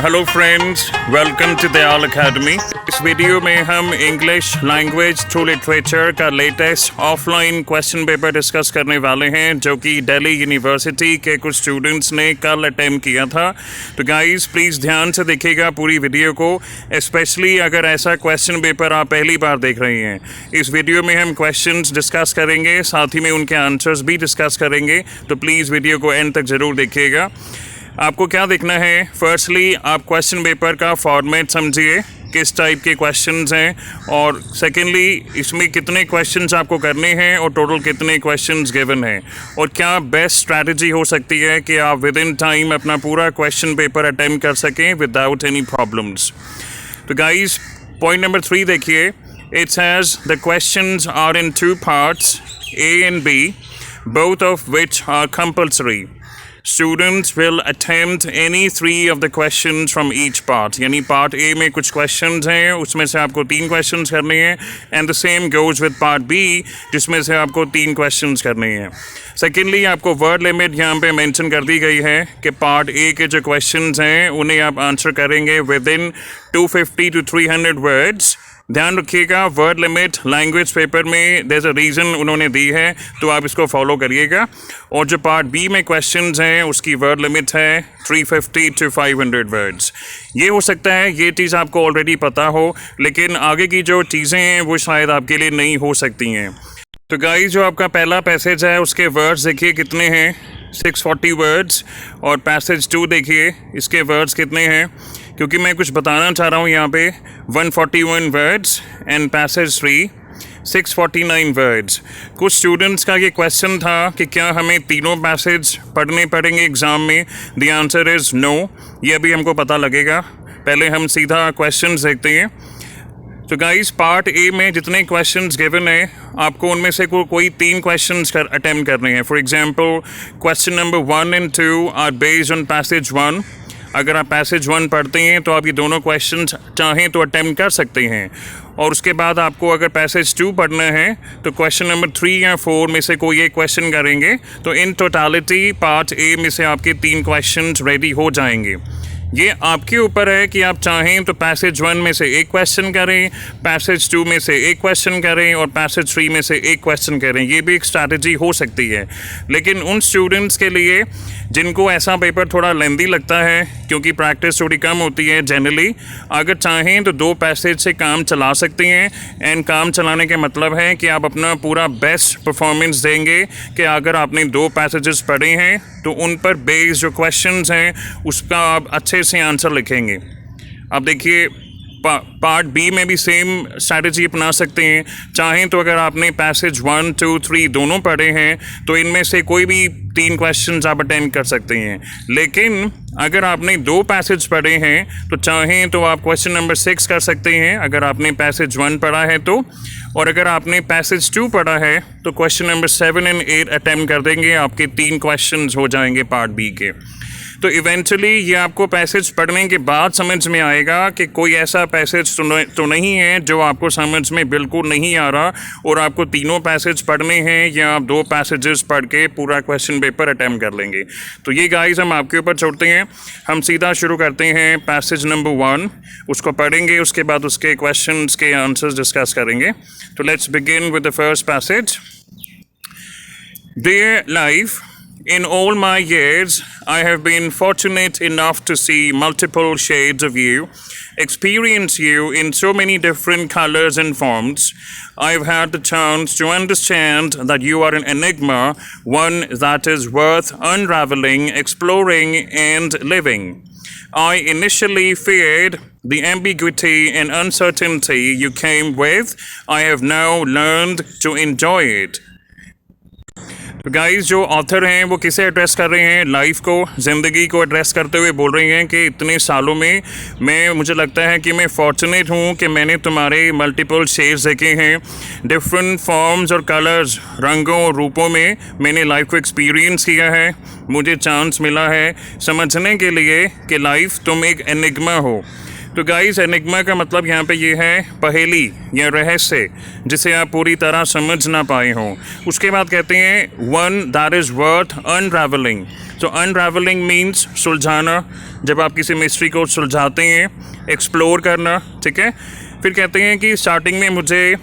Hello friends, welcome to Dayal academy. इस video में हम इंग्लिश लैंग्वेज थ्रू लिटरेचर का latest offline question paper discuss करने वाले हैं, जो कि दिल्ली यूनिवर्सिटी के कुछ स्टूडेंट्स ने कल अटेम्प्ट किया था। तो गाइस प्लीज़ ध्यान से देखिएगा पूरी वीडियो को, स्पेशली अगर ऐसा क्वेश्चन पेपर आप पहली बार देख रहे हैं। इस वीडियो में हम क्वेश्चंस डिस्कस करेंगे, साथ ही में उनके आंसर्स भी डिस्कस करेंगे, तो प्लीज़ वीडियो को एंड तक ज़रूर देखिएगा। आपको क्या देखना है, फर्स्टली आप क्वेश्चन पेपर का फॉर्मेट समझिए, किस टाइप के क्वेश्चंस हैं, और सेकेंडली इसमें कितने क्वेश्चंस आपको करने हैं और टोटल कितने क्वेश्चंस गिवन हैं, और क्या बेस्ट स्ट्रैटेजी हो सकती है कि आप विद इन टाइम अपना पूरा क्वेश्चन पेपर अटेम्प्ट कर सकें विदाउट एनी प्रॉब्लम्स। तो गाइस पॉइंट नंबर 3 देखिए, it says the questions are in 2 parts A and B, both of which are compulsory. Students will attempt any 3 of the questions from each part. यानी part A में कुछ questions हैं, उसमें से आपको 3 questions करने हैं, and the same goes with part B, जिसमें से आपको 3 क्वेश्चंस करने हैं। सेकेंडली आपको वर्ड लिमिट यहाँ पे मेंशन कर दी गई है कि पार्ट ए के जो क्वेश्चंस हैं उन्हें आप आंसर करेंगे विद इन 250 to 300 वर्ड्स। ध्यान रखिएगा, वर्ड लिमिट लैंग्वेज पेपर में देयर इज अ रीज़न उन्होंने दी है, तो आप इसको फॉलो करिएगा। और जो पार्ट बी में क्वेश्चंस हैं उसकी वर्ड लिमिट है 350 to 500 वर्ड्स। ये हो सकता है ये चीज़ आपको ऑलरेडी पता हो, लेकिन आगे की जो चीज़ें हैं वो शायद आपके लिए नहीं हो सकती हैं। तो गाइस जो आपका पहला पैसेज है उसके वर्ड्स देखिए कितने हैं, 640 वर्ड्स, और पैसेज 2 देखिए इसके वर्ड्स कितने हैं, क्योंकि मैं कुछ बताना चाह रहा हूँ यहाँ पे। 141 वर्ड्स एंड पैसेज 3 649 वर्ड्स। कुछ स्टूडेंट्स का ये क्वेश्चन था कि क्या हमें तीनों पैसेज पढ़ने पड़ेंगे एग्ज़ाम में। द आंसर इज़ नो, ये अभी हमको पता लगेगा, पहले हम सीधा क्वेश्चन देखते हैं। तो गाइस पार्ट ए में जितने क्वेश्चंस गिवन है आपको उनमें से कोई 3 क्वेश्चंस अटेम्प्ट करने हैं। For example question number 1 and 2 are based on passage 1। अगर आप पैसेज 1 पढ़ते हैं तो आप ये दोनों क्वेश्चंस चाहें तो अटेम्प्ट कर सकते हैं, और उसके बाद आपको अगर पैसेज 2 पढ़ना है तो क्वेश्चन नंबर 3 या 4 में से कोई एक क्वेश्चन करेंगे, तो इन टोटालिटी पार्ट ए में से आपके 3 क्वेश्चंस रेडी हो जाएंगे। ये आपके ऊपर है कि आप चाहें तो पैसेज 1 में से एक क्वेश्चन करें, पैसेज 2 में से एक क्वेश्चन करें, और पैसेज 3 में से एक क्वेश्चन करें। ये भी एक स्ट्रैटेजी हो सकती है, लेकिन उन स्टूडेंट्स के लिए जिनको ऐसा पेपर थोड़ा लेंदी लगता है, क्योंकि प्रैक्टिस थोड़ी कम होती है जनरली, अगर चाहें तो 2 पैसेज से काम चला सकते हैं। एंड काम चलाने के मतलब है कि आप अपना पूरा बेस्ट परफॉर्मेंस देंगे कि अगर आपने 2 पैसेजेस पढ़े हैं तो उन पर बेस्ड जो क्वेश्चंस हैं उसका आप अच्छे से आंसर लिखेंगे। अब देखिए पार्ट बी में भी सेम स्ट्रैटेजी अपना सकते हैं। चाहें तो अगर आपने पैसेज 1, 2, 3 दोनों पढ़े हैं तो इनमें से कोई भी 3 क्वेश्चंस आप अटेम्प्ट कर सकते हैं, लेकिन अगर आपने 2 पैसेज पढ़े हैं तो चाहें तो आप क्वेश्चन नंबर 6 कर सकते हैं अगर आपने पैसेज 1 पढ़ा है तो, और अगर आपने पैसेज 2 पढ़ा है तो क्वेश्चन नंबर 7 and 8 अटेम्प्ट कर देंगे, आपके 3 क्वेश्चंस हो जाएंगे पार्ट बी के। तो इवेंचुअली ये आपको पैसेज पढ़ने के बाद समझ में आएगा कि कोई ऐसा पैसेज तो नहीं है जो आपको समझ में बिल्कुल नहीं आ रहा, और आपको तीनों पैसेज पढ़ने हैं, या आप 2 पैसेजेस पढ़ के पूरा क्वेश्चन पेपर अटेम्प्ट कर लेंगे। तो ये गाइस हम आपके ऊपर छोड़ते हैं, हम सीधा शुरू करते हैं पैसेज नंबर 1, उसको पढ़ेंगे, उसके बाद उसके क्वेश्चंस के आंसर्स डिस्कस करेंगे। तो let's begin with the first passage. Dear life, in all my years, I have been fortunate enough to see multiple shades of you, experience you in so many different colors and forms. I've had the chance to understand that you are an enigma, one that is worth unraveling, exploring, and living. I initially feared the ambiguity and uncertainty you came with. I have now learned to enjoy it. तो guys जो author हैं वो किसे address कर रहे हैं, life को, ज़िंदगी को एड्रेस करते हुए बोल रहे हैं कि इतने सालों में मुझे लगता है कि मैं फॉर्चुनेट हूँ कि मैंने तुम्हारे मल्टीपल शेड्स देखे हैं, डिफरेंट फॉर्म्स और कलर्स, रंगों और रूपों में मैंने लाइफ को एक्सपीरियंस किया है। मुझे चांस मिला है समझने के लिए कि लाइफ तुम एक एनिग्मा हो, तो गाइस एनिग्मा का मतलब यहाँ पे ये है पहेली या रहस्य जिसे आप पूरी तरह समझ ना पाए हो। उसके बाद कहते हैं वन दैट इज़ वर्थ अनरावलिंग। तो अनरावलिंग मीन्स सुलझाना, जब आप किसी मिस्ट्री को सुलझाते हैं, एक्सप्लोर करना, ठीक है। फिर कहते हैं कि स्टार्टिंग में मुझे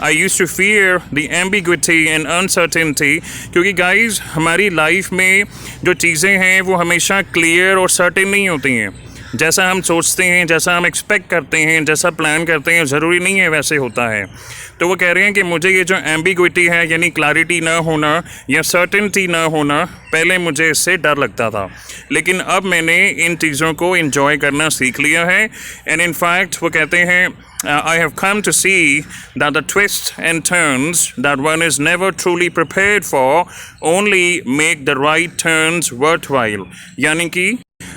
I used to fear the ambiguity and uncertainty, क्योंकि गाइज हमारी लाइफ में जो चीज़ें हैं वो हमेशा क्लियर और सर्टेन नहीं होती हैं। जैसा हम सोचते हैं, जैसा हम एक्सपेक्ट करते हैं, जैसा प्लान करते हैं, ज़रूरी नहीं है वैसे होता है। तो वो कह रहे हैं कि मुझे ये जो एम्बिग्विटी है यानी क्लैरिटी ना होना या सर्टेनिटी ना होना, पहले मुझे इससे डर लगता था, लेकिन अब मैंने इन चीज़ों को इन्जॉय करना सीख लिया है। एंड इन फैक्ट वो कहते हैं I have come to see that the twists and turns that one is never truly prepared for only make the right turns worthwhile। यानी कि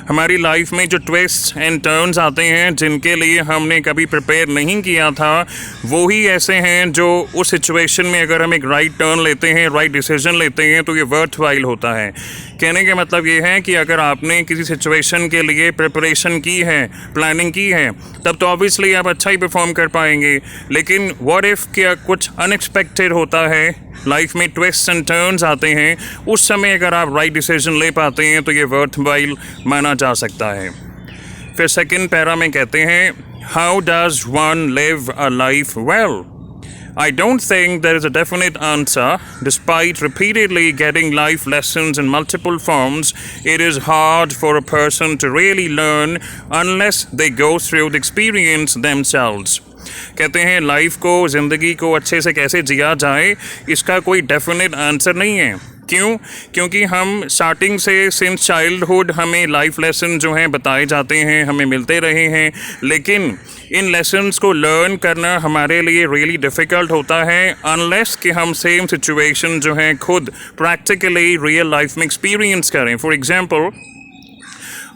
हमारी लाइफ में जो ट्विस्ट एंड टर्न्स आते हैं जिनके लिए हमने कभी प्रिपेयर नहीं किया था, वो ही ऐसे हैं जो उस सिचुएशन में अगर हम एक राइट टर्न लेते हैं, राइट डिसीजन लेते हैं, तो ये वर्थवाइल होता है। कहने का मतलब ये है कि अगर आपने किसी सिचुएशन के लिए प्रिपरेशन की है, प्लानिंग की है, तब तो ऑब्वियसली आप अच्छा ही परफॉर्म कर पाएंगे। लेकिन व्हाट इफ़ क्या कुछ अनएक्सपेक्टेड होता है, लाइफ में ट्विस्ट एंड टर्न्स आते हैं, उस समय अगर आप राइट डिसीजन ले पाते हैं तो ये वर्थवाइल माना जा सकता है। फिर सेकंड पैरा में कहते हैं how does one live a life well. I don't think there is a definite answer. Despite repeatedly getting life lessons in multiple forms, it is hard for a person to really learn unless they go through the experience themselves. कहते हैं life को, ज़िंदगी को अच्छे से कैसे जिया जाए, इसका कोई डेफिनेट आंसर नहीं है। क्यों? क्योंकि हम स्टार्टिंग से सिंस चाइल्डहुड हमें लाइफ लेसन जो हैं बताए जाते हैं, हमें मिलते रहे हैं, लेकिन इन लेसन्स को लर्न करना हमारे लिए रियली डिफ़िकल्ट होता है अनलेस कि हम सेम सिचुएशन जो हैं खुद प्रैक्टिकली रियल लाइफ में एक्सपीरियंस करें। फॉर एग्ज़ाम्पल,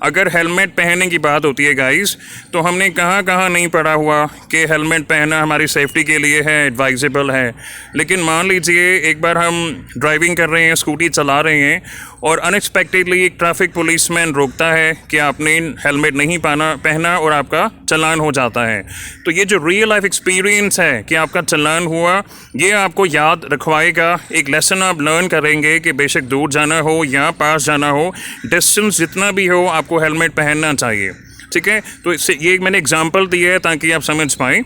अगर हेलमेट पहनने की बात होती है गाइस, तो हमने कहाँ कहाँ नहीं पढ़ा हुआ कि हेलमेट पहनना हमारी सेफ्टी के लिए है, एडवाइजेबल है। लेकिन मान लीजिए एक बार हम ड्राइविंग कर रहे हैं, स्कूटी चला रहे हैं, और अनएक्सपेक्टेडली एक ट्रैफिक पुलिसमैन रोकता है कि आपने हेलमेट नहीं पहना और आपका चालान हो जाता है। तो ये जो रियल लाइफ एक्सपीरियंस है कि आपका चालान हुआ, ये आपको याद रखवाएगा। एक लेसन आप लर्न करेंगे कि बेशक दूर जाना हो या पास जाना हो, डिस्टेंस जितना भी हो, आपको हेलमेट पहनना चाहिए, ठीक है। तो इससे ये मैंने एग्जांपल दिया है ताकि आप समझ पाएँ।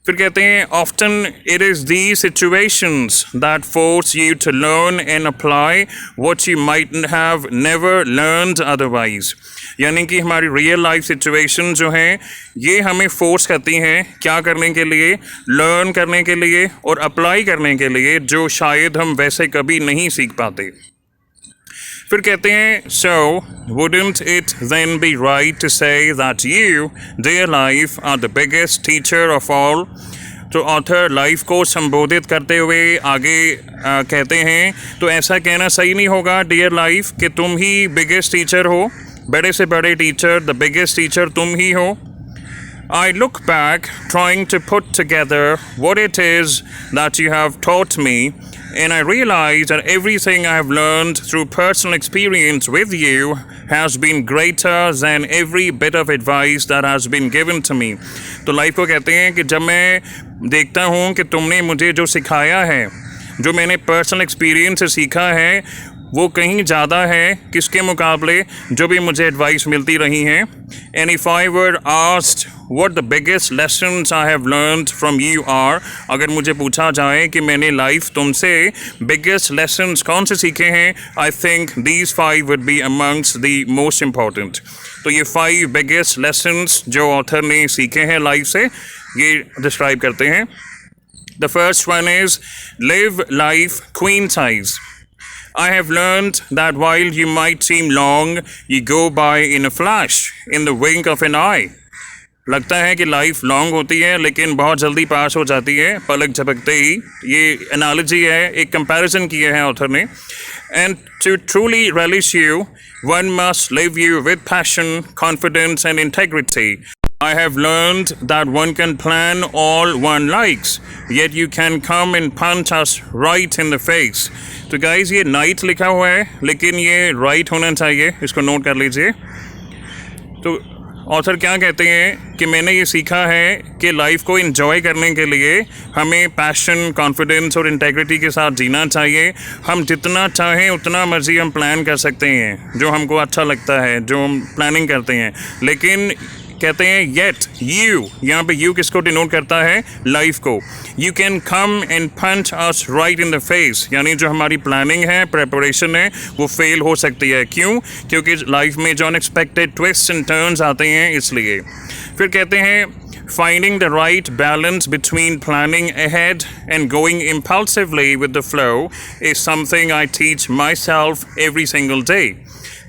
फिर कहते हैं often it is the situations that force you to learn and apply what you might have never learned otherwise. यानी कि हमारी रियल लाइफ सिचुएशन जो हैं ये हमें फोर्स करती हैं क्या करने के लिए, लर्न करने के लिए और अप्लाई करने के लिए, जो शायद हम वैसे कभी नहीं सीख पाते। फिर कहते हैं so wouldn't it then be right to say that you, dear life, are the biggest teacher of all। तो ऑथर लाइफ को संबोधित करते हुए आगे कहते हैं तो ऐसा कहना सही नहीं होगा डियर लाइफ कि तुम ही बिगेस्ट टीचर हो, बड़े से बड़े टीचर, द बिगेस्ट टीचर तुम ही हो। I look back trying to put together what it is that you have taught me, and I realize that everything I have learned through personal experience with you has been greater than every bit of advice that has been given to me। तो life को कहते हैं कि जब मैं देखता हूँ कि तुमने मुझे जो सिखाया है, जो मैंने पर्सनल एक्सपीरियंस से सीखा है, वो कहीं ज़्यादा है किसके मुकाबले जो भी मुझे एडवाइस मिलती रही हैं। And if I were asked what the biggest lessons I have learned from you are, अगर मुझे पूछा जाए कि मैंने लाइफ तुमसे बिगेस्ट लेसन्स कौन से सीखे हैं, I think these 5 would be amongst the most important. तो ये 5 बिगेस्ट लेसन्स जो ऑथर ने सीखे हैं लाइफ से, ये डिस्क्राइब करते हैं। The first one is live life queen size. I have learned that while you might seem long, you go by in a flash, in the wink of an eye। लगता है कि life long होती है लेकिन बहुत जल्दी पास हो जाती है, पलक झपकते ही। ये एनालॉजी है, एक कंपैरिजन किया है ऑथर ने। And to truly relish you, one must live you with passion, confidence and integrity। I have learned that one can plan all one likes, yet you can come and punch us right in the face। तो guys ये night लिखा हुआ है लेकिन ये right होना चाहिए, इसको नोट कर लीजिए। तो ऑथर क्या कहते हैं कि मैंने ये सीखा है कि लाइफ को एंजॉय करने के लिए हमें पैशन, कॉन्फिडेंस और इंटेग्रिटी के साथ जीना चाहिए। हम जितना चाहें उतना मर्जी हम प्लान कर सकते हैं, जो हमको अच्छा लगता है, जो हम प्लानिंग करते हैं, लेकिन कहते हैं येट यू, यहाँ पे यू किसको डिनोट करता है? लाइफ को। You can come and punch us right in the face, यानी जो हमारी प्लानिंग है, प्रेपरेशन है, वो फेल हो सकती है। क्यों? क्योंकि लाइफ में जो अनएक्सपेक्टेड ट्विस्ट एंड टर्न्स आते हैं, इसलिए। फिर कहते हैं finding the right balance between planning ahead and going impulsively with the flow is something I teach myself every single day.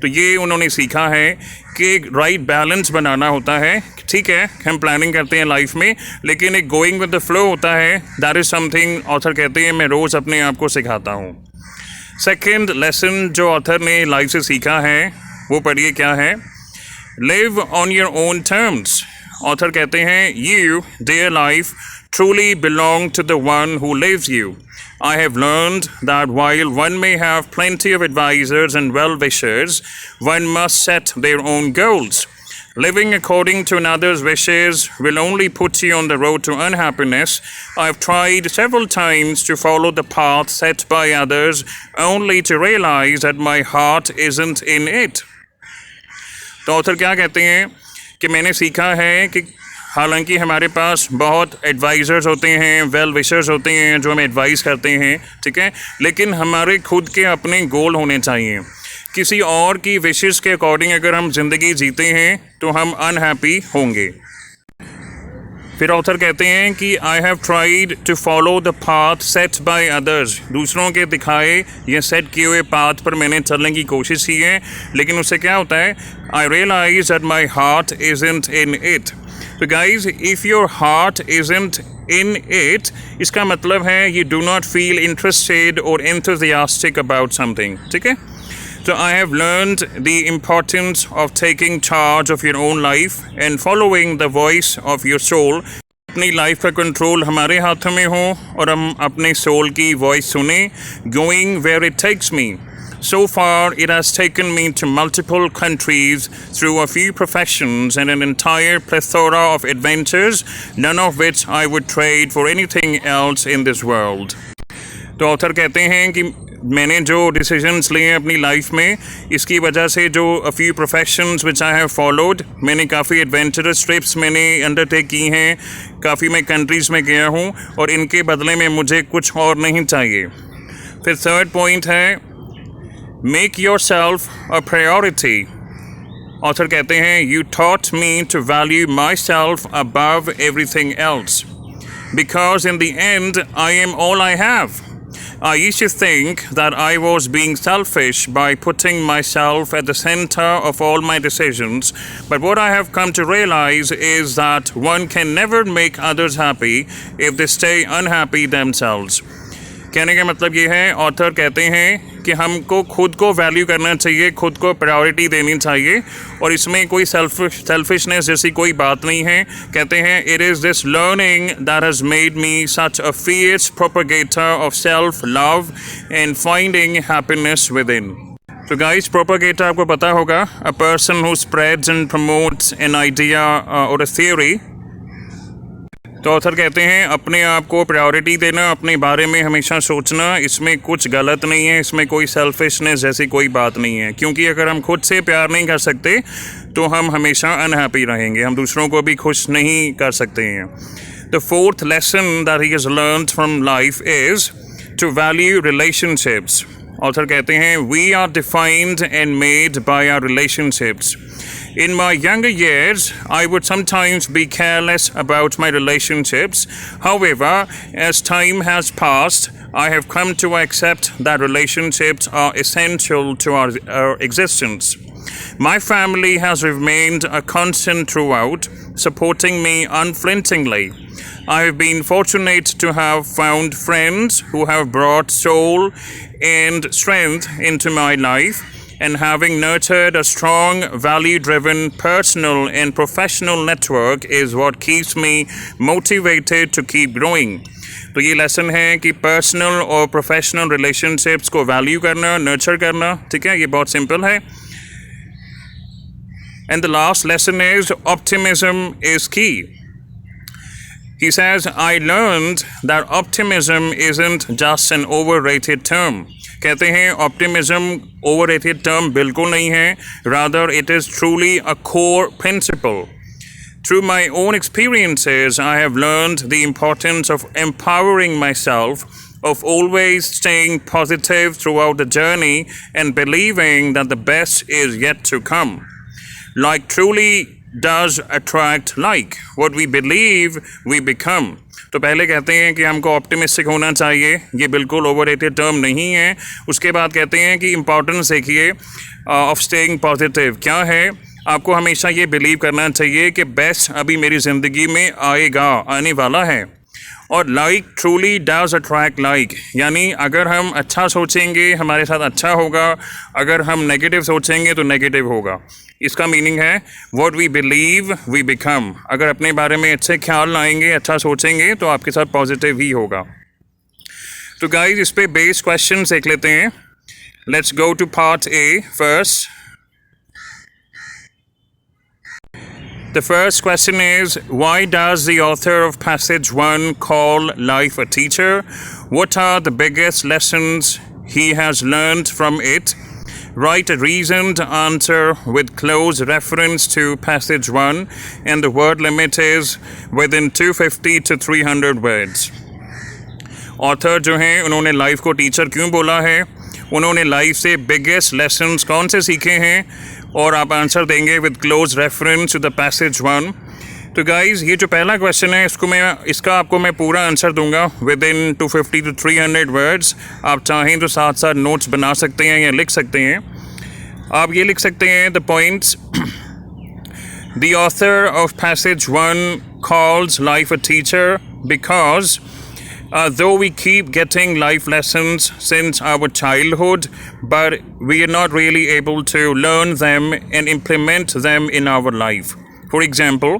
तो ये उन्होंने सीखा है कि एक राइट बैलेंस बनाना होता है। ठीक है, हम प्लानिंग करते हैं लाइफ में, लेकिन एक गोइंग विद द फ्लो होता है। दैट इज़ समथिंग ऑथर कहते हैं मैं रोज़ अपने आप को सिखाता हूँ। सेकेंड लेसन जो ऑथर ने लाइफ से सीखा है वो पढ़िए क्या है? Live on your own terms. Author कहते हैं you, dear life, truly belong to the one who lives you. I have learned that while one may have plenty of advisors and well-wishers, one must set their own goals. Living according to another's wishes will only put you on the road to unhappiness. I've tried several times to follow the path set by others, only to realize that my heart isn't in it. तो author क्या कहते हैं कि मैंने सीखा है कि हालांकि हमारे पास बहुत एडवाइज़र्स होते हैं, वेल विशर्स होते हैं जो हमें एडवाइस करते हैं, ठीक है, लेकिन हमारे खुद के अपने गोल होने चाहिए। किसी और की विशेस के अकॉर्डिंग अगर हम ज़िंदगी जीते हैं तो हम अनहैप्पी होंगे। फिर ऑथर कहते हैं कि I have tried to follow the path set by others. दूसरों के दिखाए या सेट किए हुए पाथ पर मैंने चलने की कोशिश की है, लेकिन उससे क्या होता है? I realize that my heart isn't in it. तो guys, if your heart isn't in it, इसका मतलब है you do not feel interested और एंथुसियास्टिक अबाउट समथिंग। ठीक है, So I have learned the importance of taking charge of your own life and following the voice of your soul. अपनी life का control हमारे हाथों में हो और हम अपने सोल की वॉइस सुने। Going where it takes me. So far, it has taken me to multiple countries through a few professions and an entire plethora of adventures, none of which I would trade for anything else in this world. तो author कहते हैं कि मैंने जो decisions लिए हैं अपनी life में, इसकी वजह से जो a few professions which I have followed, मैंने काफ़ी एडवेंचरस ट्रिप्स मैंने अंडरटेक की हैं, काफ़ी मैं कंट्रीज़ में गया हूँ और इनके बदले में मुझे कुछ और नहीं चाहिए। फिर थर्ड पॉइंट है make your self a priority. Author कहते हैं you taught me to value my self above everything else because in the end I am all I have. I used to think that I was being selfish by putting myself at the center of all my decisions, but what I have come to realize is that one can never make others happy if they stay unhappy themselves. कहने का मतलब ये है, author कहते हैं कि हमको खुद को वैल्यू करना चाहिए, खुद को प्रायोरिटी देनी चाहिए और इसमें कोई सेल्फिशनेस जैसी कोई बात नहीं है। कहते हैं it is this learning that has made me such a fierce propagator of self love and finding happiness with in. तो गाइस, प्रोपेगेटर आपको पता होगा, a person who spreads and promotes an idea और अ थियोरी। तो author कहते हैं अपने आप को प्रायोरिटी देना, अपने बारे में हमेशा सोचना, इसमें कुछ गलत नहीं है, इसमें कोई सेल्फिशनेस जैसी कोई बात नहीं है, क्योंकि अगर हम खुद से प्यार नहीं कर सकते तो हम हमेशा अनहैप्पी रहेंगे, हम दूसरों को भी खुश नहीं कर सकते हैं। The fourth lesson that he has learned from life is to value relationships. Author कहते हैं we are defined and made by our relationships. In my younger years, I would sometimes be careless about my relationships. However, as time has passed, I have come to accept that relationships are essential to our existence. My family has remained a constant throughout, supporting me unflinchingly. I have been fortunate to have found friends who have brought soul and strength into my life. And having nurtured a strong, value-driven personal and professional network is what keeps me motivated to keep growing. तो ये lesson है कि personal और professional relationships को value करना, nurture करना, ठीक है, ये बहुत सिंपल है। And the last lesson is optimism is key. He says, I learned that optimism isn't just an overrated term. कहते हैं optimism overrated term बिल्कुल नहीं है, rather it is truly a core principle. Through my own experiences, I have learned the importance of empowering myself, of always staying positive throughout the journey and believing that the best is yet to come. Like truly does attract like. What we believe, we become. तो पहले कहते हैं कि हमको optimistic होना चाहिए, ये बिल्कुल ओवररेटेड टर्म नहीं है. उसके बाद कहते हैं कि इम्पॉर्टेंस देखिए ऑफ स्टेइंग पॉजिटिव क्या है. आपको हमेशा ये बिलीव करना चाहिए कि बेस्ट अभी मेरी ज़िंदगी में आएगा, आने वाला है. और like truly does attract like, यानी अगर हम अच्छा सोचेंगे हमारे साथ अच्छा होगा, अगर हम नेगेटिव सोचेंगे तो नेगेटिव होगा. इसका मीनिंग है what we believe we become. अगर अपने बारे में अच्छे ख्याल लाएंगे, अच्छा सोचेंगे तो आपके साथ पॉजिटिव ही होगा. तो गाइस इस पे बेस क्वेश्चन देख लेते हैं. Let's go to part A first. The first question is, why does the author of passage 1 call life a teacher? What are the biggest lessons he has learned from it? Write a reasoned answer with close reference to passage 1, and the word limit is within 250 to 300 words. Author जो हैं उन्होंने life को teacher क्यों बोला है, उन्होंने life से biggest lessons कौन से सीखे हैं, और आप आंसर देंगे with close reference to the passage 1. तो गाइज़ ये जो पहला क्वेश्चन है इसका आपको मैं पूरा आंसर दूंगा विद इन 250 to 300 वर्ड्स. आप चाहें तो साथ साथ नोट्स बना सकते हैं या लिख सकते हैं. आप ये लिख सकते हैं the points. The author of passage 1 calls life a teacher because though we keep getting life lessons since our childhood, but we are not really able to learn them and implement them in our life. For example,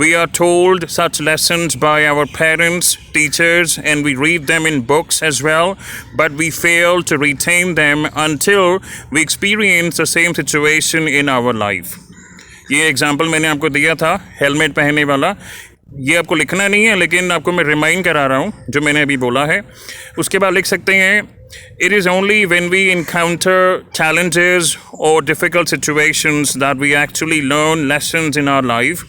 we are told such lessons by our parents, teachers, and we read them in books as well, but we fail to retain them until we experience the same situation in our life. ये example मैंने आपको दिया था helmet पहनने वाला. ये आपको लिखना नहीं है, लेकिन आपको मैं रिमाइंड करा रहा हूँ जो मैंने अभी बोला है. उसके बाद लिख सकते हैं it is only when we encounter challenges और difficult situations that we actually learn lessons in our life.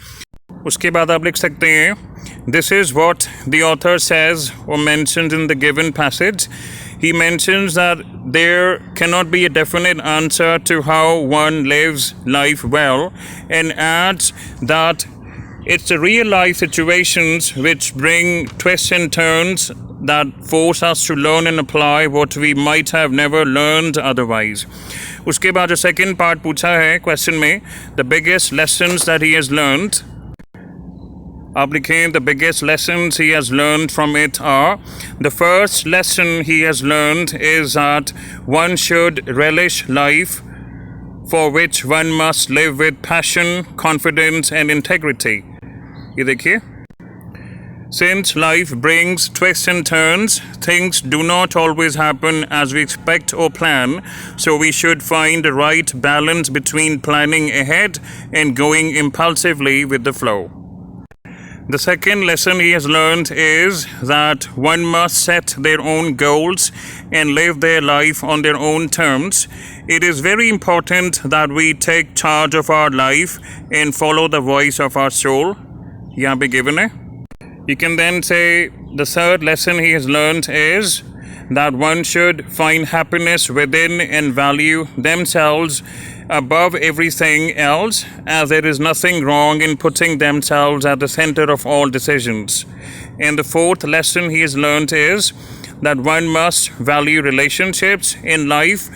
उसके बाद आप लिख सकते हैं this is what the author says और mentions in the given passage. He mentions that there cannot be a definite answer to how one lives life well, and adds that it's the real life situations which bring twists and turns that force us to learn and apply what we might have never learned otherwise. उसके बाद जो second part पूछा है question में, the biggest lessons that he has learned. आप लिखें the biggest lessons he has learned from it are, the first lesson he has learned is that one should relish life, for which one must live with passion, confidence and integrity. ये देखिए, since life brings twists and turns, things do not always happen as we expect or plan, so we should find the right balance between planning ahead and going impulsively with the flow. The second lesson he has learned is that one must set their own goals and live their life on their own terms. It is very important that we take charge of our life and follow the voice of our soul. यहाँ पे given है. You can then say the third lesson he has learned is that one should find happiness within and value themselves above everything else, as there is nothing wrong in putting themselves at the center of all decisions. And the fourth lesson he has learned is that one must value relationships in life,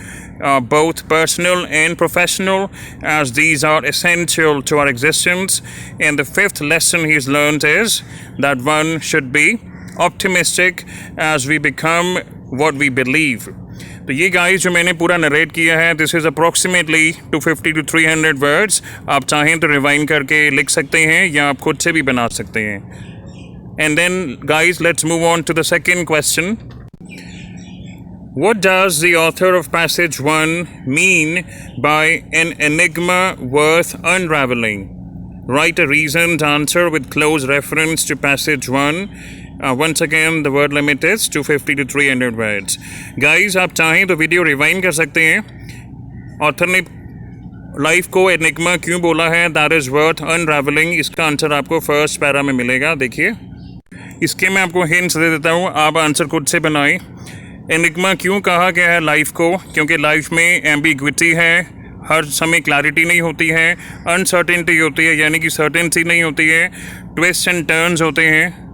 both personal and professional, as these are essential to our existence. And the fifth lesson he's learned is that one should be optimistic as we become what we believe. तो ये guys जो मैंने पूरा narrate किया है, this is approximately 250 to 300 words. आप चाहें तो रिवाइंड करके लिख सकते हैं या आप खुद से भी बना सकते हैं. And then guys let's move on to the second question. What does the author of passage 1 mean by an enigma worth unraveling? Write a reasoned answer with close reference to passage 1. Once again, the word limit is 250 to 300 words. Guys, आप चाहें तो video rewind कर सकते हैं. Author ने life को enigma क्यों बोला है, दैट इज़ वर्थ अनरावलिंग. इसका आंसर आपको फर्स्ट पैरा में मिलेगा. देखिए, इसके मैं आपको हिंट्स दे देता हूँ, आप आंसर खुद से बनाएं. एनिग्मा क्यों कहा गया है लाइफ को? क्योंकि लाइफ में एम्बिग्विटी है, हर समय क्लैरिटी नहीं होती है, अनसर्टेनिटी होती है यानी कि सर्टेनिटी नहीं होती है, ट्विस्ट एंड टर्न्स होते हैं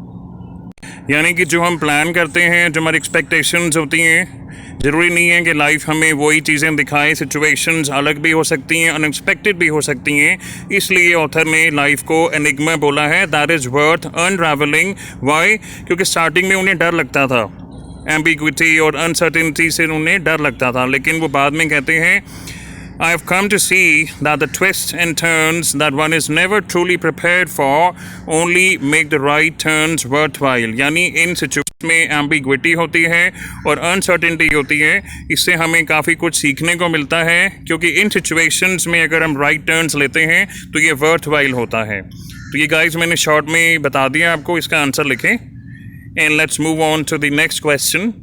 यानी कि जो हम प्लान करते हैं, जो हमारी एक्सपेक्टेशंस होती हैं, ज़रूरी नहीं है कि लाइफ हमें वही चीज़ें दिखाए. सिचुएशंस अलग भी हो सकती हैं, अनएक्सपेक्टेड भी हो सकती हैं. इसलिए ऑथर ने लाइफ को एनिग्मा बोला है. That is worth unravelling. Why? क्योंकि स्टार्टिंग में उन्हें डर लगता था, एम्बिग्विटी और अनसर्टेनिटी से उन्हें डर लगता था, लेकिन वो बाद में कहते हैं I have come to see that the twists and turns that one is never truly prepared for only make the right turns worthwhile. यानी इन सिचुएशन में एम्बिग्विटी होती है और अनसर्टेनिटी होती है, इससे हमें काफ़ी कुछ सीखने को मिलता है, क्योंकि इन सिचुएशंस में अगर हम राइट टर्न्स लेते हैं तो ये वर्थवाइल होता है. तो ये गाइस मैंने शॉर्ट में बता दिया आपको, इसका आंसर लिखें. And let's move on to the next question.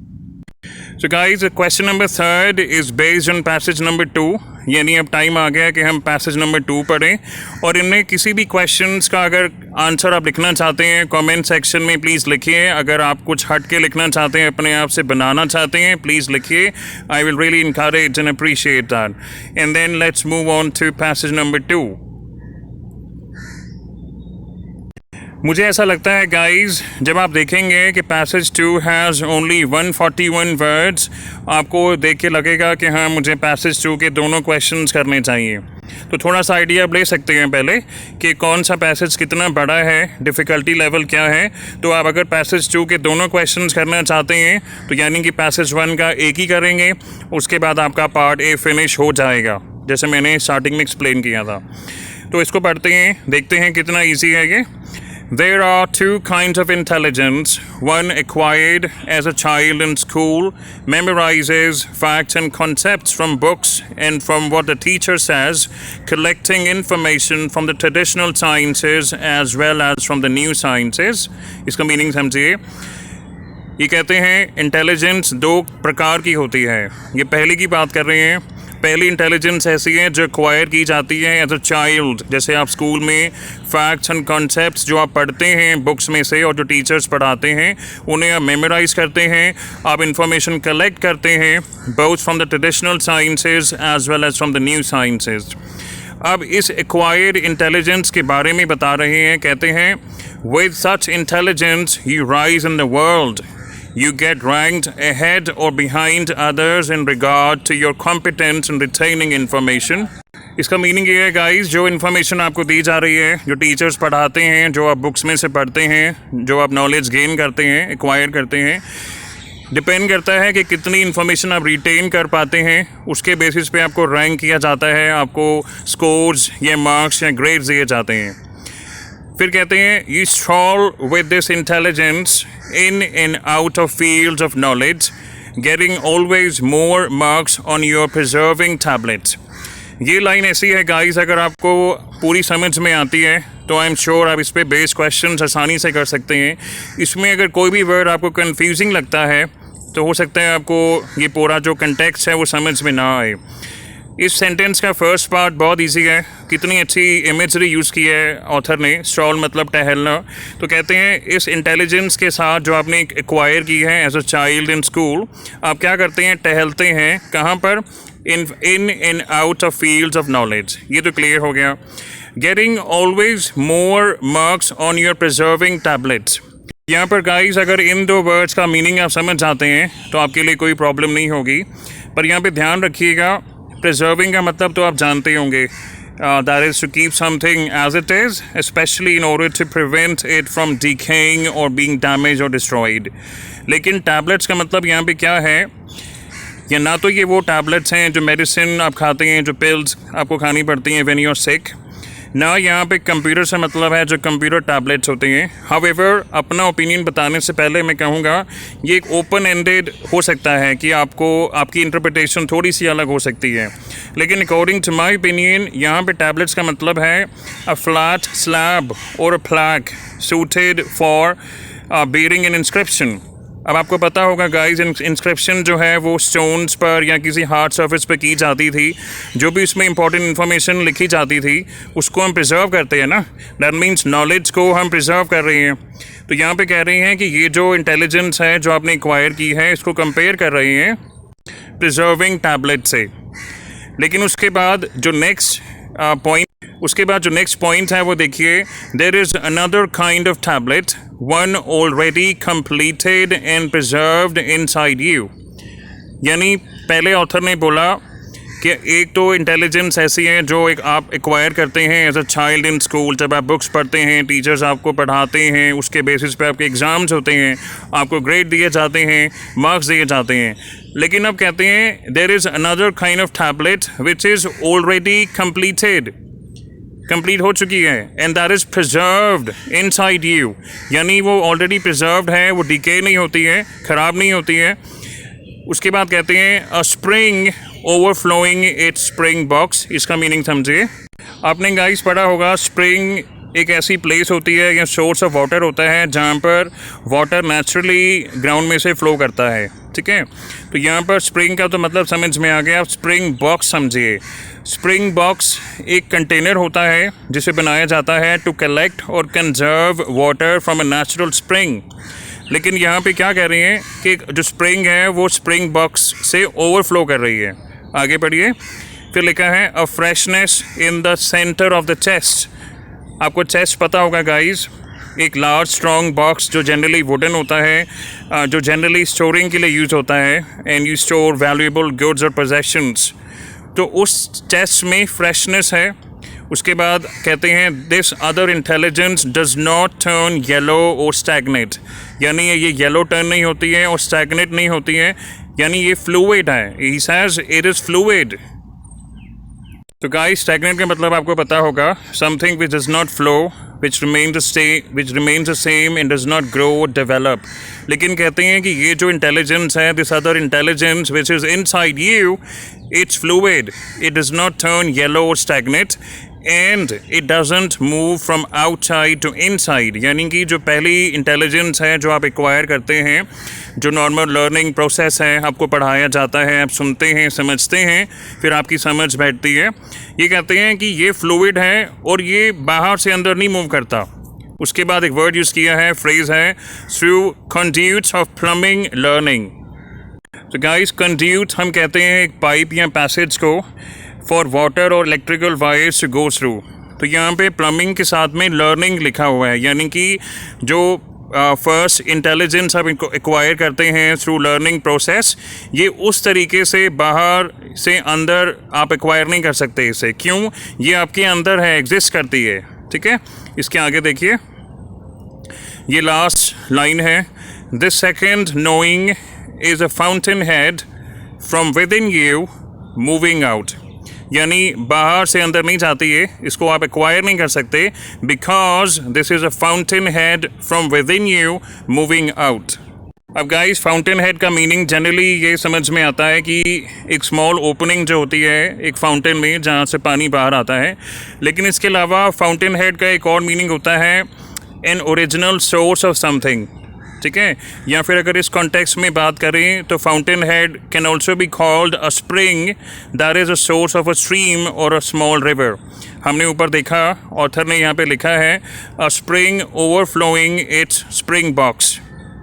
So guys, question number 3 is based on passage number 2. यानी अब टाइम आ गया कि हम पैसेज नंबर 2 पढ़ें. और इनमें किसी भी क्वेश्चंस का अगर आंसर आप लिखना चाहते हैं कमेंट सेक्शन में प्लीज़ लिखिए. अगर आप कुछ हट के लिखना चाहते हैं, अपने आप से बनाना चाहते हैं, प्लीज़ लिखिए. I will really encourage and appreciate that. And then let's move on to passage number 2. मुझे ऐसा लगता है गाइस, जब आप देखेंगे कि पैसेज 2 हैज़ ओनली 141 वर्ड्स, आपको देख के लगेगा कि हाँ, मुझे पैसेज 2 के दोनों क्वेश्चंस करने चाहिए. तो थोड़ा सा आइडिया आप ले सकते हैं पहले कि कौन सा पैसेज कितना बड़ा है, डिफ़िकल्टी लेवल क्या है. तो आप अगर पैसेज 2 के दोनों क्वेश्चंस करना चाहते हैं तो यानी कि पैसेज 1 का एक ही करेंगे, उसके बाद आपका पार्ट ए फिनिश हो जाएगा, जैसे मैंने स्टार्टिंग में एक्सप्लेन किया था. तो इसको पढ़ते हैं, देखते हैं कितना ईजी है ये. There are two kinds of intelligence. One acquired as a child in school, memorizes facts and concepts from books and from what the teacher says, collecting information from the traditional sciences as well as from the new sciences. इसका meaning समझिए. ये कहते हैं intelligence 2 प्रकार की होती है. ये पहली की बात कर रहे हैं. पहली इंटेलिजेंस ऐसी है जो एक्वायर की जाती है एज अ चाइल्ड, जैसे आप स्कूल में फैक्ट्स एंड कॉन्सेप्ट्स जो आप पढ़ते हैं बुक्स में से और जो टीचर्स पढ़ाते हैं उन्हें आप मेमोराइज करते हैं, आप इंफॉर्मेशन कलेक्ट करते हैं, both from the traditional sciences as well as from the new sciences. अब इस एक्वायर्ड इंटेलिजेंस के बारे में बता रहे हैं. कहते हैं with such intelligence you rise in the world. You get ranked ahead or behind others in regard to your competence in retaining information. इसका मीनिंग ये है गाइस, जो इन्फॉर्मेशन आपको दी जा रही है, जो टीचर्स पढ़ाते हैं, जो आप बुक्स में से पढ़ते हैं, जो आप नॉलेज गेन करते हैं, एक्वायर करते हैं, डिपेंड करता है कि कितनी इन्फॉर्मेशन आप रिटेन कर पाते हैं. उसके बेसिस पे आपको रैंक किया जाता है, आपको स्कोर्स या मार्क्स या ग्रेड्स दिए जाते हैं. फिर कहते हैं you stroll with this intelligence in and out of fields of knowledge, getting always more marks on your preserving tablets. ये लाइन ऐसी है गाइस, अगर आपको पूरी समझ में आती है तो आई एम श्योर आप इस पे बेस क्वेश्चंस आसानी से कर सकते हैं. इसमें अगर कोई भी वर्ड आपको कंफ्यूजिंग लगता है तो हो सकता है आपको ये पूरा जो कंटेक्स्ट है वो समझ में ना आए. इस सेंटेंस का फर्स्ट पार्ट बहुत इजी है. कितनी अच्छी इमेजरी यूज़ की है ऑथर ने. स्ट्रॉल मतलब टहलना. तो कहते हैं इस इंटेलिजेंस के साथ जो आपने एक्वायर की है as a child in school, आप क्या करते हैं, टहलते हैं. कहाँ पर? In and out of fields of knowledge. ये तो क्लियर हो गया. Getting always more marks on your preserving tablets. यहाँ पर गाइस अगर इन 2 वर्ड्स का मीनिंग आप समझ जाते हैं तो आपके लिए कोई प्रॉब्लम नहीं होगी. पर यहाँ पे ध्यान रखिएगा, प्रिजर्विंग का मतलब तो आप जानते होंगे, that is to keep something as it is, especially in order to prevent it from decaying or being damaged or destroyed. लेकिन टैबलेट्स का मतलब यहाँ पे क्या है, या ना तो ये वो टैबलेट्स हैं जो मेडिसिन आप खाते हैं, जो पिल्स आपको खानी पड़ती हैं व्हेन यू आर सिक, ना यहाँ पे कंप्यूटर से मतलब है जो कंप्यूटर टैबलेट्स होते हैं। हाउएवर अपना ओपिनियन बताने से पहले मैं कहूँगा ये एक ओपन एंडेड हो सकता है कि आपकी इंटरप्रिटेशन थोड़ी सी अलग हो सकती है, लेकिन अकॉर्डिंग टू माय ओपिनियन यहाँ पे टैबलेट्स का मतलब है अ फ्लैट स्लैब और a plaque suited for bearing an inscription. अब आपको पता होगा गाइस, इंस्क्रिप्शन जो है वो स्टोन्स पर या किसी हार्ड सरफेस पर की जाती थी। जो भी इसमें इंपॉर्टेंट इन्फॉर्मेशन लिखी जाती थी उसको हम प्रिजर्व करते हैं ना, दैट मीन्स नॉलेज को हम प्रिजर्व कर रहे हैं। तो यहाँ पे कह रहे हैं कि ये जो इंटेलिजेंस है जो आपने एक्वायर की है इसको कंपेयर कर रहे हैं प्रिजर्विंग टैबलेट से। लेकिन उसके बाद जो नेक्स्ट पॉइंट है वो देखिए, there is another kind of tablet one already completed and preserved inside you. यानी पहले ऑथर ने बोला कि एक तो इंटेलिजेंस ऐसी है जो आप एक्वायर करते हैं as a child in school. जब आप बुक्स पढ़ते हैं, टीचर्स आपको पढ़ाते हैं, उसके बेसिस पे आपके एग्ज़ाम्स होते हैं, आपको ग्रेड दिए जाते हैं, मार्क्स दिए जाते हैं। लेकिन अब कहते हैं there is another kind of tablet which is already complete हो चुकी है and that is preserved inside you. यानी वो ऑलरेडी प्रिजर्व्ड है, वो डिके नहीं होती है, ख़राब नहीं होती है। उसके बाद कहते हैं अ spring overflowing it's spring box. इसका मीनिंग समझिए। आपने गाइस पढ़ा होगा स्प्रिंग एक ऐसी प्लेस होती है या सोर्स ऑफ वाटर होता है जहाँ पर वाटर नेचुरली ग्राउंड में से फ्लो करता है, ठीक है। तो यहाँ पर स्प्रिंग का तो मतलब समझ में आ गया। आप स्प्रिंग बॉक्स समझिए। स्प्रिंग बॉक्स एक कंटेनर होता है जिसे बनाया जाता है टू कलेक्ट और conserve water from a natural spring. लेकिन यहाँ पे क्या कह रहे हैं कि जो स्प्रिंग है वो स्प्रिंग बॉक्स से ओवरफ्लो कर रही है। आगे पढ़िए। फिर लिखा है a freshness in the centre of the chest. आपको चेस्ट पता होगा गाइस, एक लार्ज स्ट्रॉन्ग बॉक्स जो जनरली वुडन होता है, जो जनरली स्टोरिंग के लिए यूज़ होता है and you store valuable goods और पोजेशंस। तो उस चेस्ट में फ्रेशनेस है। उसके बाद कहते हैं this other intelligence does not turn yellow और स्टैगनेट। यानी ये येलो टर्न नहीं होती है और स्टैगनेट नहीं होती है, यानी ये फ्लूइड है। He says it is fluid. तो गाइस स्टैगनेट का मतलब आपको पता होगा something which does not flow, which remains the same and does not grow और डेवलप। लेकिन कहते हैं कि ये जो इंटेलिजेंस है, this other intelligence which is inside you, it's fluid, it does not turn yellow or stagnate and it doesn't move from outside to inside। यानी कि जो पहली इंटेलिजेंस है जो आप एक्वायर करते हैं, जो नॉर्मल लर्निंग प्रोसेस है, आपको पढ़ाया जाता है, आप सुनते हैं, समझते हैं, फिर आपकी समझ बैठती है। ये कहते हैं कि ये फ्लूइड है और ये बाहर से अंदर नहीं मूव करता। उसके बाद एक वर्ड यूज़ किया है, फ्रेज है through conduits of plumbing learning. तो गाइस कंड्यूट हम कहते हैं एक पाइप या पैसेज को फॉर वाटर और electrical wires to go through. तो यहाँ पे प्लम्बिंग के साथ में लर्निंग लिखा हुआ है, यानी कि जो फर्स्ट इंटेलिजेंस आप इनको एक्वायर करते हैं थ्रू लर्निंग प्रोसेस, ये उस तरीके से बाहर से अंदर आप एक्वायर नहीं कर सकते इसे। क्यों? ये आपके अंदर है, एग्जिस्ट करती है, ठीक है। इसके आगे देखिए, ये लास्ट लाइन है, this second knowing is a fountainhead from within you moving out। यानी बाहर से अंदर नहीं जाती है, इसको आप एक्वायर नहीं कर सकते, because this is a fountainhead from within you moving out। अब गाइस फाउंटेन हेड का मीनिंग जनरली ये समझ में आता है कि एक स्मॉल ओपनिंग जो होती है एक फाउंटेन में जहाँ से पानी बाहर आता है। लेकिन इसके अलावा फाउंटेन हेड का एक और मीनिंग होता है an original source of something, ठीक है। या फिर अगर इस कॉन्टेक्स्ट में बात करें तो fountain head can also be called a spring that is a source of a stream और अ स्मॉल रिवर। हमने ऊपर देखा, ऑथर ने यहाँ पे लिखा है अ spring overflowing it's spring box,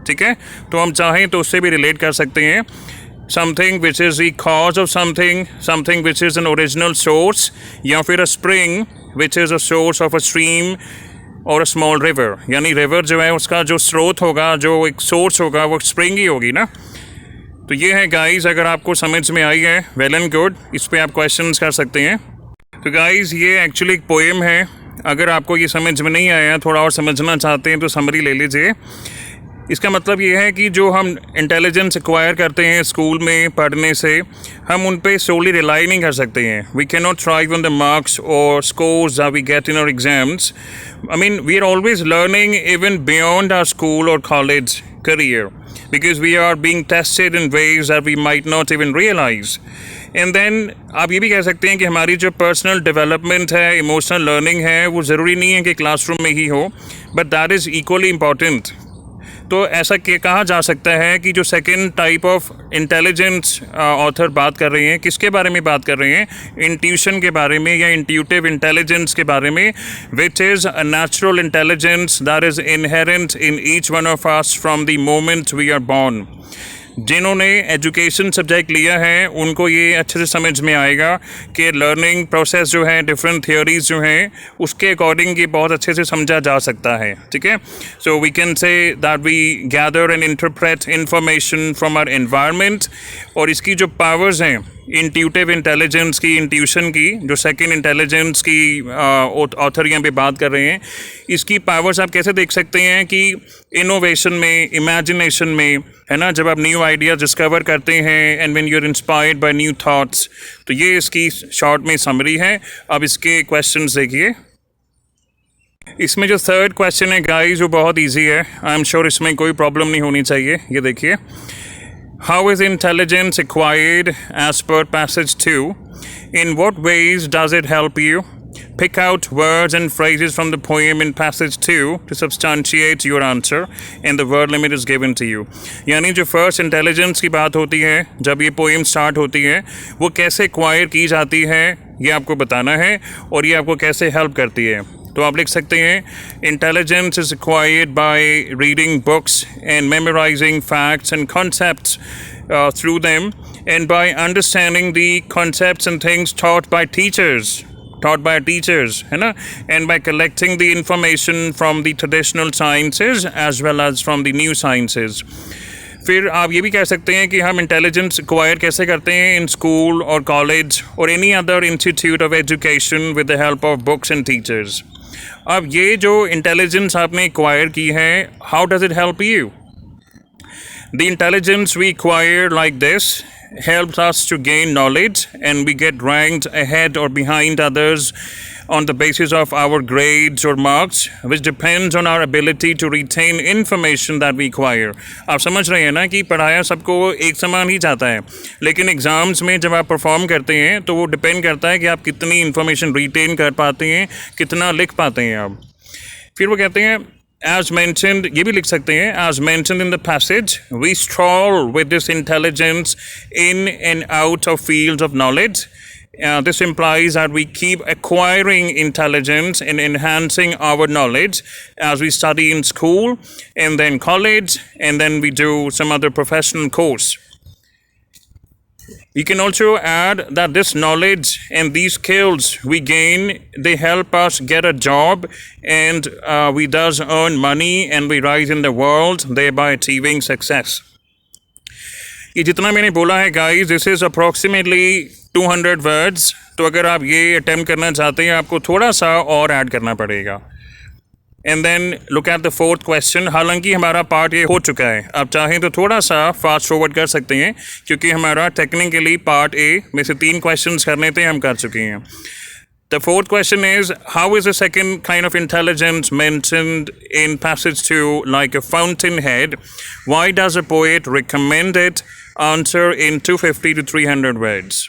ठीक है। तो हम चाहें तो उससे भी रिलेट कर सकते हैं, something which is the cause of something, something which is an original source, या फिर अ spring which is a source of a stream और स्मॉल रिवर। यानी रिवर जो है उसका जो स्रोत होगा, जो एक सोर्स होगा, वो स्प्रिंग ही होगी ना। तो ये है गाइस, अगर आपको समझ में आई है वेल एंड गुड, इस पर आप क्वेश्चंस कर सकते हैं। तो गाइस ये एक्चुअली एक पोएम है। अगर आपको ये समझ में नहीं आया, थोड़ा और समझना चाहते हैं तो समरी ले लीजिए। इसका मतलब ये है कि जो हम इंटेलिजेंस एक्वायर करते हैं स्कूल में पढ़ने से, हम उन पे सोली रिलाई नहीं कर सकते हैं. We can not thrive on the marks और scores that we get in our exams. I mean, we are always learning even beyond our school or college career because we are being tested in ways that we might not even realize. And then आप ये भी कह सकते हैं कि हमारी जो personal development है, इमोशनल लर्निंग है, वो ज़रूरी नहीं है कि क्लासरूम में ही हो, but that is equally important. तो ऐसा कहा जा सकता है कि जो second type of intelligence author बात कर रहे हैं, किसके बारे में बात कर रहे हैं? इंट्यूशन के बारे में या इंट्यूटिव इंटेलिजेंस के बारे में, which is a natural intelligence that is inherent in each one of us from the moment we are born. जिन्होंने एजुकेशन सब्जेक्ट लिया है उनको ये अच्छे से समझ में आएगा कि लर्निंग प्रोसेस जो है, डिफरेंट थियोरीज जो हैं, उसके अकॉर्डिंग ये बहुत अच्छे से समझा जा सकता है. ठीक है, so we can say that we gather and interpret information from our environment. और इसकी जो पावर्स हैं इंट्यूटिव इंटेलिजेंस की, इंट्यूशन की, जो सेकंड इंटेलिजेंस की ऑथर यहाँ पे बात कर रहे हैं, इसकी पावर्स आप कैसे देख सकते हैं कि इनोवेशन में, इमेजिनेशन में, है ना, जब आप न्यू आइडियाज डिस्कवर करते हैं and when you are inspired by new thoughts. तो ये इसकी शॉर्ट में समरी है. अब इसके क्वेश्चंस देखिए. इसमें जो थर्ड क्वेश्चन है गाइस, वो बहुत ईजी है. आई एम श्योर इसमें कोई प्रॉब्लम नहीं होनी चाहिए. ये देखिए, how is intelligence acquired as per passage 2? In what ways does it help you? Pick out words and phrases from the poem in passage 2 to substantiate your answer, and the word limit is given to you. यानी जो first intelligence की बात होती है, जब ये poem start होती है, वो कैसे एक्वायर की जाती है, ये आपको बताना है, और ये आपको कैसे हेल्प करती है. तो आप लिख सकते हैं, intelligence is acquired by reading books and memorising facts and concepts through them, and by understanding the concepts and things taught by teachers, है ना, and by collecting the information from the traditional sciences as well as from the new sciences. फिर आप ये भी कह सकते हैं कि हम इंटेलिजेंस एक्वायर कैसे करते हैं इन स्कूल और कॉलेज और any other institute of education with the help of books and teachers. अब ये जो इंटेलिजेंस आपने एक्वायर की है, how does it help you? The intelligence we acquire like this helps us to gain knowledge, and we get ranked ahead or behind others on the basis of our grades or marks, which depends on our ability to retain information that we acquire. आप समझ रहे हैं ना कि पढ़ाया सबको एक समान ही जाता है, लेकिन एग्ज़ाम्स में जब आप परफॉर्म करते हैं तो वो डिपेंड करता है कि आप कितनी इन्फॉर्मेशन रिटेन कर पाते हैं, कितना लिख पाते हैं आप. फिर वो कहते हैं, as mentioned, ये भी लिख सकते हैं, as mentioned in the passage, we stroll with this intelligence in and out of fields of knowledge. This implies that we keep acquiring intelligence and enhancing our knowledge as we study in school and then college, and then we do some other professional course. You can also add that this knowledge and these skills we gain, they help us get a job, and we thus earn money and we rise in the world, thereby achieving success. ये जितना मैंने बोला है guys, this is approximately 200 words. तो अगर आप ये attempt करना चाहते हैं, आपको थोड़ा सा और ऐड करना पड़ेगा. And then look at the fourth question. हालांकि हमारा पार्ट ये हो चुका है, आप चाहें तो थोड़ा सा फास्ट फॉरवर्ड कर सकते हैं, क्योंकि हमारा टेक्निकली पार्ट ए में से 3 क्वेश्चंस करने थे, हम कर चुके हैं. The fourth question is, how is the second kind of intelligence mentioned in passage 2 like a fountainhead? Why does a poet recommend it? Answer in 250 to 300 words.